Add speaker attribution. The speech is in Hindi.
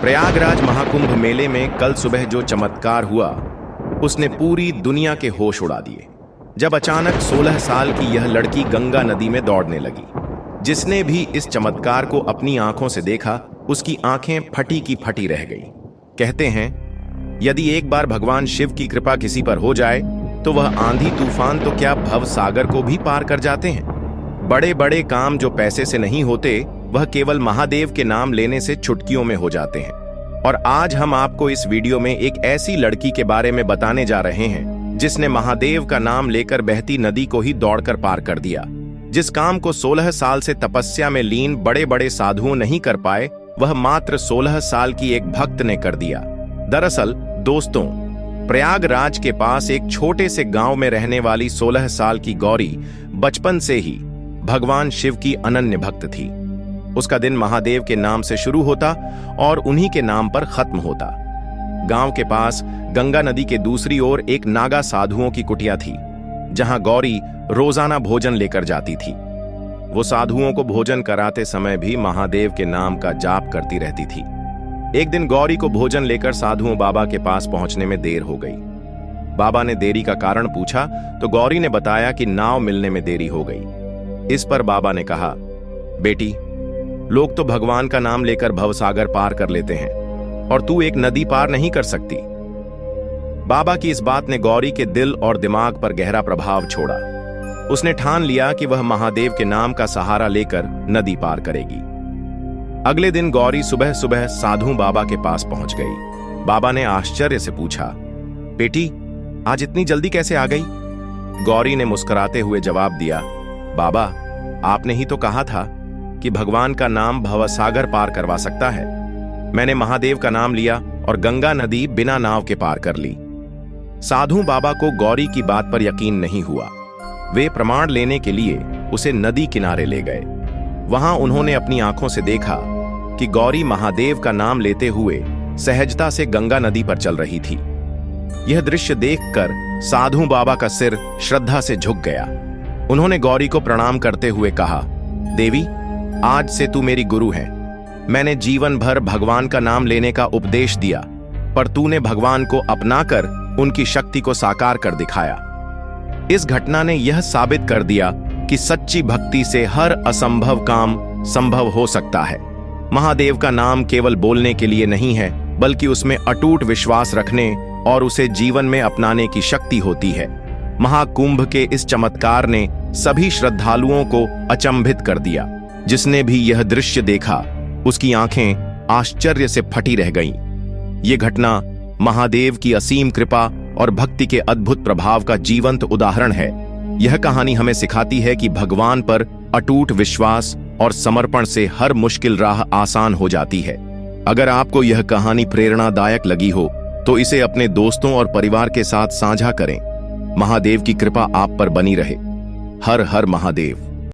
Speaker 1: प्रयागराज महाकुंभ मेले में कल सुबह जो चमत्कार हुआ उसने पूरी दुनिया के होश उड़ा दिए। जब अचानक 16 साल की यह लड़की गंगा नदी में दौड़ने लगी। जिसने भी इस चमत्कार को अपनी आंखों से देखा उसकी आंखें फटी की फटी रह गई। कहते हैं यदि एक बार भगवान शिव की कृपा किसी पर हो जाए तो वह आंधी तूफान तो क्या भव सागर को भी पार कर जाते हैं। बड़े बड़े काम जो पैसे से नहीं होते वह केवल महादेव के नाम लेने से चुटकियों में हो जाते हैं। और आज हम आपको इस वीडियो में एक ऐसी लड़की के बारे में बताने जा रहे हैं जिसने महादेव का नाम लेकर बहती नदी को ही दौड़कर पार कर दिया। जिस काम को 16 साल से तपस्या में लीन बड़े बड़े साधुओं नहीं कर पाए वह मात्र 16 साल की एक भक्त ने कर दिया। दरअसल दोस्तों, प्रयागराज के पास एक छोटे से गांव में रहने वाली 16 साल की गौरी बचपन से ही भगवान शिव की अनन्य भक्त थी। उसका दिन महादेव के नाम से शुरू होता और उन्हीं के नाम पर खत्म होता। गांव के पास गंगा नदी के दूसरी ओर एक नागा साधुओं की कुटिया थी जहां गौरी रोजाना भोजन लेकर जाती थी। वो साधुओं को भोजन कराते समय भी महादेव के नाम का जाप करती रहती थी। एक दिन गौरी को भोजन लेकर साधुओं बाबा के पास पहुंचने में देर हो गई। बाबा ने देरी का कारण पूछा तो गौरी ने बताया कि नाव मिलने में देरी हो गई। इस पर बाबा ने कहा, बेटी, लोग तो भगवान का नाम लेकर भवसागर पार कर लेते हैं और तू एक नदी पार नहीं कर सकती। बाबा की इस बात ने गौरी के दिल और दिमाग पर गहरा प्रभाव छोड़ा। उसने ठान लिया कि वह महादेव के नाम का सहारा लेकर नदी पार करेगी। अगले दिन गौरी सुबह सुबह साधु बाबा के पास पहुंच गई। बाबा ने आश्चर्य से पूछा, बेटी, आज इतनी जल्दी कैसे आ गई? गौरी ने मुस्कुराते हुए जवाब दिया, बाबा, आपने ही तो कहा था कि भगवान का नाम भवसागर पार करवा सकता है। मैंने महादेव का नाम लिया और गंगा नदी बिना नाव के पार कर ली। साधु बाबा को गौरी की बात पर यकीन नहीं हुआ। वे प्रमाण लेने के लिए उसे नदी किनारे ले गए। वहां उन्होंने अपनी आंखों से देखा कि गौरी महादेव का नाम लेते हुए सहजता से गंगा नदी पर चल रही थी। यह दृश्य देखकर साधु बाबा का सिर श्रद्धा से झुक गया। उन्होंने गौरी को प्रणाम करते हुए कहा, देवी, आज से तू मेरी गुरु है। मैंने जीवन भर भगवान का नाम लेने का उपदेश दिया, पर तूने भगवान को अपनाकर उनकी शक्ति को साकार कर दिखाया। इस घटना ने यह साबित कर दिया कि सच्ची भक्ति से हर असंभव काम संभव हो सकता है। महादेव का नाम केवल बोलने के लिए नहीं है, बल्कि उसमें अटूट विश्वास रखने और उसे जीवन में अपनाने की शक्ति होती है। महाकुंभ के इस चमत्कार ने सभी श्रद्धालुओं को अचंभित कर दिया। जिसने भी यह दृश्य देखा उसकी आंखें आश्चर्य से फटी रह गईं। ये घटना महादेव की असीम कृपा और भक्ति के अद्भुत प्रभाव का जीवंत उदाहरण है। यह कहानी हमें सिखाती है कि भगवान पर अटूट विश्वास और समर्पण से हर मुश्किल राह आसान हो जाती है। अगर आपको यह कहानी प्रेरणादायक लगी हो तो इसे अपने दोस्तों और परिवार के साथ साझा करें। महादेव की कृपा आप पर बनी रहे। हर हर महादेव।